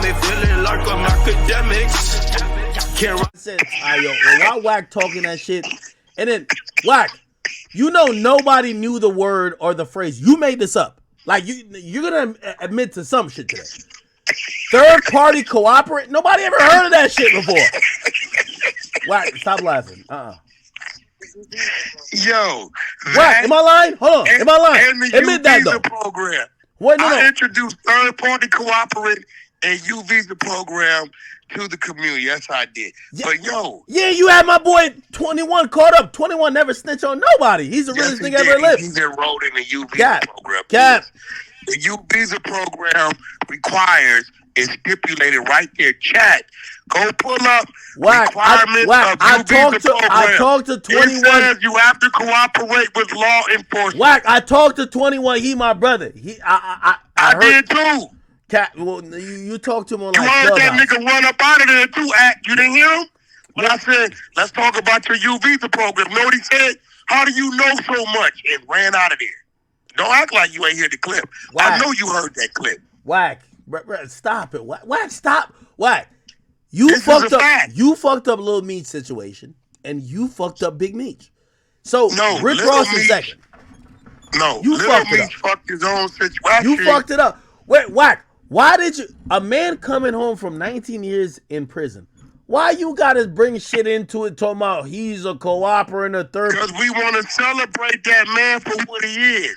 me feeling like I'm academics. Can't while Wack talking that shit, and then Wack, you know nobody knew the word or the phrase. You made this up. Like you're gonna admit to some shit today. Third party cooperate. Nobody ever heard of that shit before. Wack, stop laughing. Yo, Wack, am I lying? Hold on, am I lying? Admit that though. Program. Wait, no. I introduced third party cooperate and U visa program to the community. Yes, I did. Yeah. But yo, yeah, you had my boy 21 caught up. 21 never snitch on nobody. He's the realest thing ever lived. He's enrolled in the U visa program. The U visa program requires is stipulated right there. Chat. Go pull up requirements of U visa program. I talked to 21. It says you have to cooperate with law enforcement. Wack, I talked to 21. He my brother. I did too. Cat, well, you talked to him on like you heard that nigga run up out of there too, Act. You didn't hear him? When I said, let's talk about your U visa program. You know what he said? How do you know so much? And ran out of there. Don't act like you ain't hear the clip. Wack. I know you heard that clip. Wack, stop it. Wack, stop. Wack, you fucked up. You fucked up Lil Meech situation, and you fucked up Big Meech. So Rick Ross is second. No, you fucked it up. Fucked his own situation. You fucked it up. Wait, Wack. Why did you, a man coming home from 19 years in prison, why you gotta bring shit into it talking about he's a cooperator, third? Because we want to celebrate that man for what he is,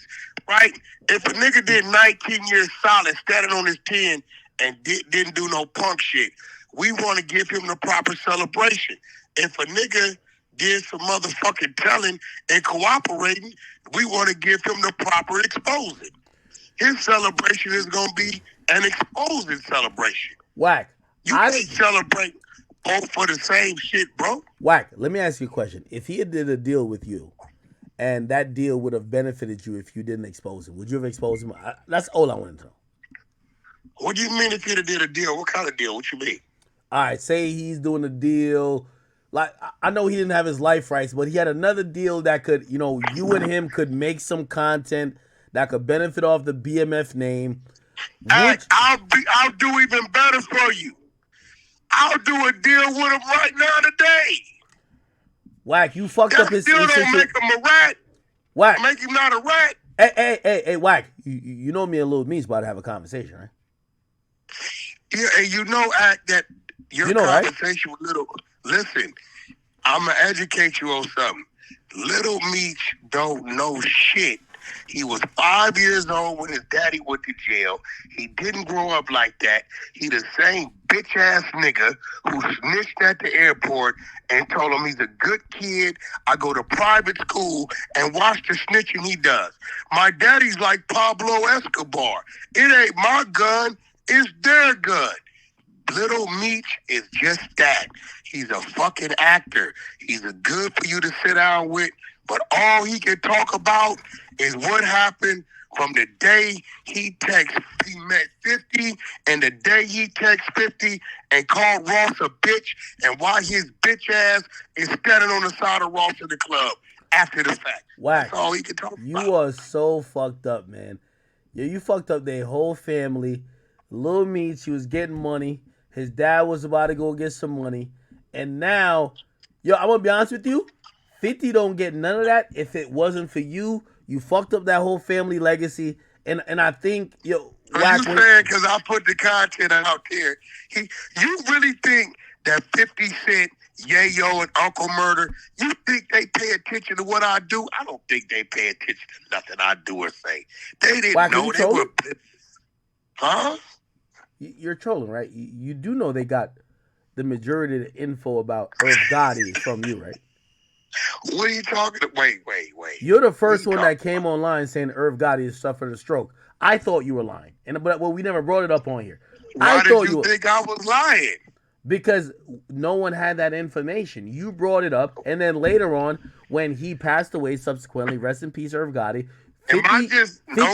right? If a nigga did 19 years solid, standing on his 10 and didn't do no punk shit, we want to give him the proper celebration. If a nigga did some motherfucking telling and cooperating, we want to give him the proper exposing. His celebration is going to be an exposing celebration. Wack. You can't celebrate both for the same shit, bro. Wack, let me ask you a question. If he had did a deal with you, and that deal would have benefited you if you didn't expose him, would you have exposed him? That's all I want to know. What do you mean if he'd have did a deal? What kind of deal? What you mean? All right, say he's doing a deal. Like, I know he didn't have his life rights, but he had another deal that could, you and him could make some content that could benefit off the BMF name. I'll do even better for you. I'll do a deal with him right now today. Wack, you fucked up his still don't make him a rat. Wack. Make him not a rat. Hey, Wack, you know me and Lil Meech about to have a conversation, right? Yeah, and you know, Act, that your conversation with Little... Listen, I'm going to educate you on something. Little Meech don't know shit. He was 5 years old when his daddy went to jail. He didn't grow up like that. He the same bitch-ass nigga who snitched at the airport and told him he's a good kid. I go to private school and watch the snitching he does. My daddy's like Pablo Escobar. It ain't my gun, it's their gun. Little Meech is just that. He's a fucking actor. He's a good for you to sit down with, but all he can talk about is what happened from the day he met 50 and the day he texted 50 and called Ross a bitch and why his bitch ass is standing on the side of Ross in the club after the fact. Wack, that's all he can talk about. You are so fucked up, man. Yeah, you fucked up their whole family. Lil Meech, he was getting money. His dad was about to go get some money. And now, I'm going to be honest with you, 50 don't get none of that if it wasn't for you. You fucked up that whole family legacy, and I think Wack, you saying because I put the content out there? You really think that 50 Cent, Yayo, and Uncle Murder? You think they pay attention to what I do? I don't think they pay attention to nothing I do or say. They didn't Wack, know they were. Huh? You're trolling, right? You do know they got the majority of the info about Irv Gotti from you, right? What are you talking about? Wait. You're the first one that came online saying Irv Gotti has suffered a stroke. I thought you were lying. But we never brought it up on here. Why did you think I was lying? Because no one had that information. You brought it up, and then later on, when he passed away subsequently, rest in peace, Irv Gotti, 50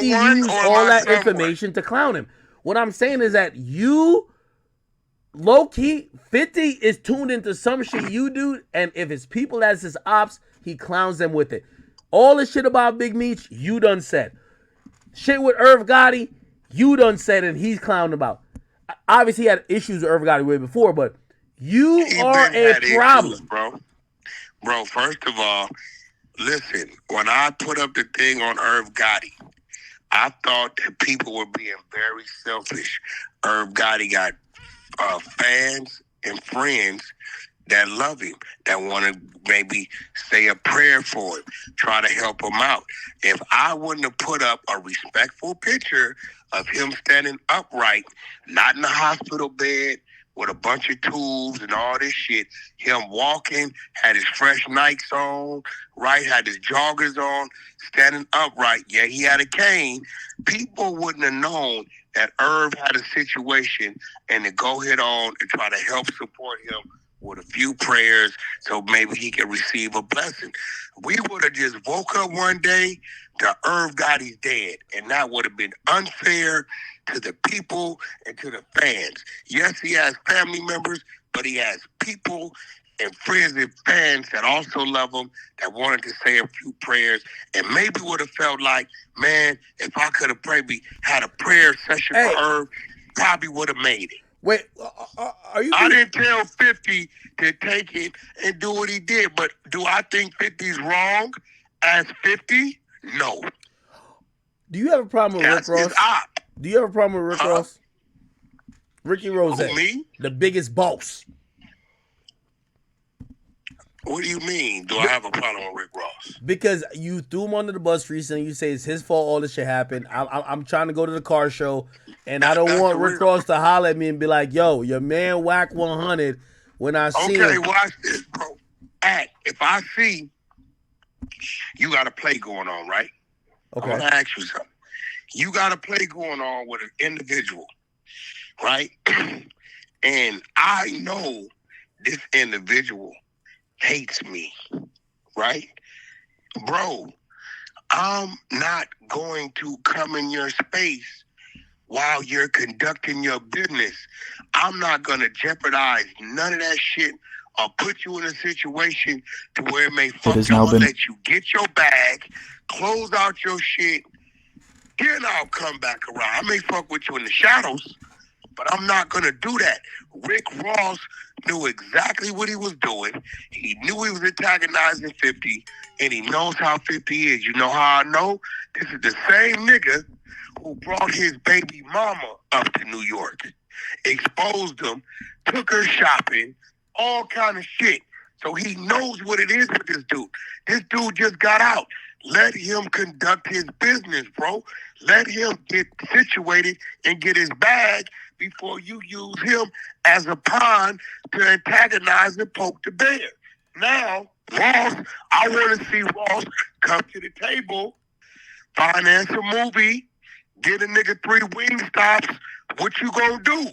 used all that information to clown him. What I'm saying is that you... low-key, 50 is tuned into some shit you do, and if it's people that's his ops, he clowns them with it. All the shit about Big Meech, you done said. Shit with Irv Gotti, you done said, and he's clowning about. obviously he had issues with Irv Gotti way before, but you are a problem, issues, bro. Bro, first of all, listen. When I put up the thing on Irv Gotti, I thought that people were being very selfish. Irv Gotti got fans and friends that love him, that want to maybe say a prayer for him, try to help him out. If I wouldn't have put up a respectful picture of him standing upright, not in the hospital bed with a bunch of tools and all this shit, him walking, had his fresh Nikes on, right, had his joggers on, standing upright, yeah, he had a cane, people wouldn't have known that Irv had a situation and to go head on and try to help support him with a few prayers so maybe he can receive a blessing. We would have just woke up one day to Irv Gotti's dead, and that would have been unfair to the people and to the fans. Yes, he has family members, but he has people and friends and fans that also love him, that wanted to say a few prayers, and maybe would have felt like, man, if I could have maybe had a prayer session for Irv, probably would have made it. Wait, are you? I didn't tell 50 to take it and do what he did, but do I think 50's wrong as 50? No. Do you have a problem with Rick Ross? Do you have a problem with Rick Ross? Ricky Rose, me? The biggest boss. What do you mean? Do I have a problem with Rick Ross? Because you threw him under the bus recently. You say it's his fault all this shit happened. I'm trying to go to the car show, and I don't want Rick Ross to holler at me and be like, yo, your man Wack100, when I see him. Okay, watch this, bro. If I see you got a play going on, right? Okay. I'm going to ask you something. You got a play going on with an individual, right? And I know this individual hates me, right? Bro, I'm not going to come in your space while you're conducting your business. I'm not going to jeopardize none of that shit or put you in a situation to where it may fuck you. I'm going to let you get your bag, close out your shit, then I'll come back around. I may fuck with you in the shadows, but I'm not going to do that. Rick Ross knew exactly what he was doing. He knew he was antagonizing 50, and he knows how 50 is. You know how I know? This is the same nigga who brought his baby mama up to New York, exposed them, took her shopping, all kind of shit. So he knows what it is with this dude. This dude just got out. Let him conduct his business, bro. Let him get situated and get his bag before you use him as a pawn to antagonize and poke the bear. Now, Ross, I want to see Ross come to the table, finance a movie, get a nigga 3 wing stops. What you gonna do?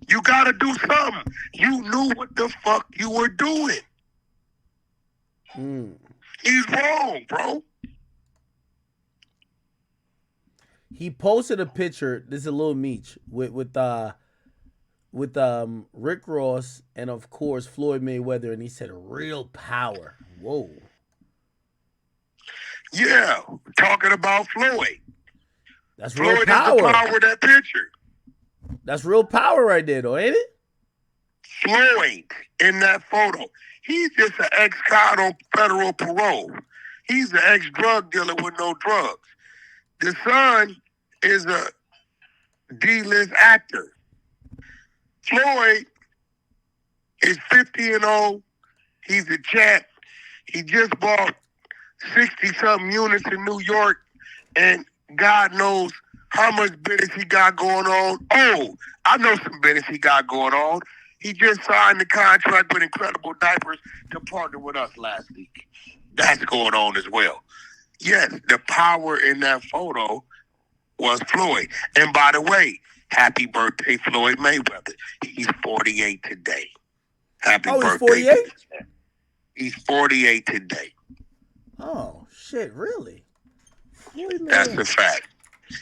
You gotta do something. You knew what the fuck you were doing. He's wrong, bro. He posted a picture. This is a Lil Meech with Rick Ross and of course Floyd Mayweather, and he said real power. Whoa. Yeah, talking about Floyd. That's Floyd real power. Is the power of that picture. That's real power right there, though, ain't it? Floyd in that photo. He's just an ex-con on federal parole. He's an ex-drug dealer with no drugs. The son is a D-list actor. Floyd is 50-0. He's a champ. He just bought 60-something units in New York, and God knows how much business he got going on. Oh, I know some business he got going on. He just signed the contract with Incredible Diapers to partner with us last week. That's going on as well. Yes, the power in that photo was Floyd. And by the way, happy birthday, Floyd Mayweather. He's 48 today. Happy birthday. He's 48? He's 48 today. Oh, shit, really? That's a fact.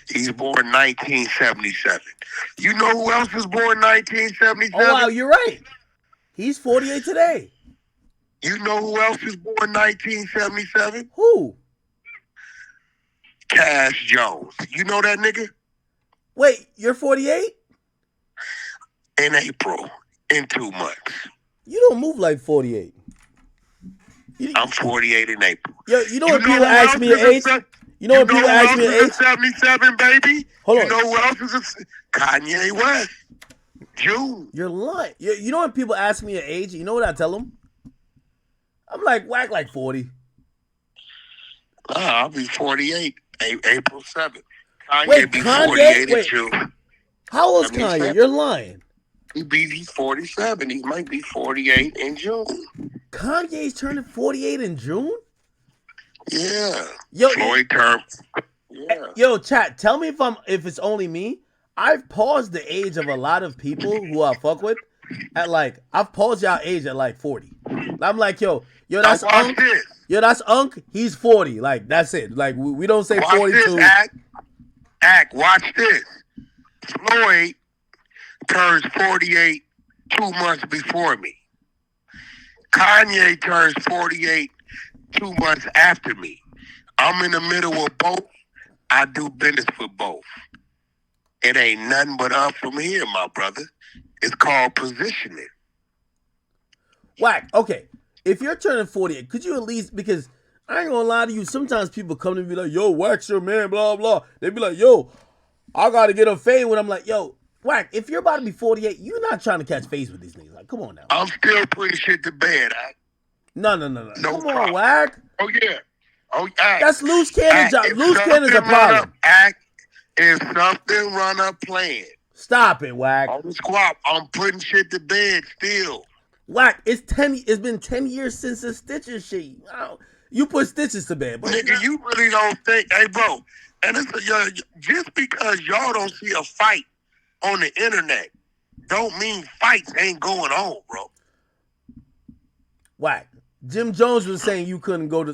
He's born 1977. You know who else was born 1977? Oh, wow, you're right. He's 48 today. You know who else was born 1977? Who? Cash Jones. You know that nigga? Wait, you're 48? in April in 2 months. You don't move like 48. I'm 48 in April. Yo, you know when people ask me your age? You know when people ask me your age? 77, baby. Hold on. You know who else is Kanye West? June. You're lying. You know when people ask me your age? You know what I tell them? I'm like, Wack like 40. I'll be 48 April 7th. Wait, be Kanye? 48 Wait. in June. How old is Kanye? You're lying. He's 47. He might be 48 in June. Kanye's turning 48 in June? Yeah. Yo, Floyd term. Yeah. Yo, chat, tell me if it's only me. I've paused the age of a lot of people who I fuck with at like, I've paused y'all age at like 40. I'm like, yo, that's Unc. Yo, that's Unc. He's 40. Like, that's it. Like, we don't say watch 42. This, Act, watch this. Floyd turns 48 2 months before me. Kanye turns 48 2 months after me. I'm in the middle of both. I do business for both. It ain't nothing but up from here, my brother. It's called positioning. Wack, okay. If you're turning 48, could you at least, because I ain't gonna lie to you, sometimes people come to me like, yo, Wack's your man, blah, blah. They be like, yo, I gotta get a fade when I'm like, yo, Wack, if you're about to be 48, you're not trying to catch phase with these niggas. Like, come on now. I'm still putting shit to bed, Act. No. No come problem. on, Wack. Oh, yeah. Oh, Act. That's loose cannon job. Loose cannon's a problem. Act, if something run up playing. Stop it, Wack. On the squad, I'm putting shit to bed still. Wack, it's been 10 years since the Stitches shit. You put Stitches to bed. But nigga, you really don't think, hey, bro, and it's just because y'all don't see a fight on the internet don't mean fights ain't going on, bro. Wack, Jim Jones was saying you couldn't go to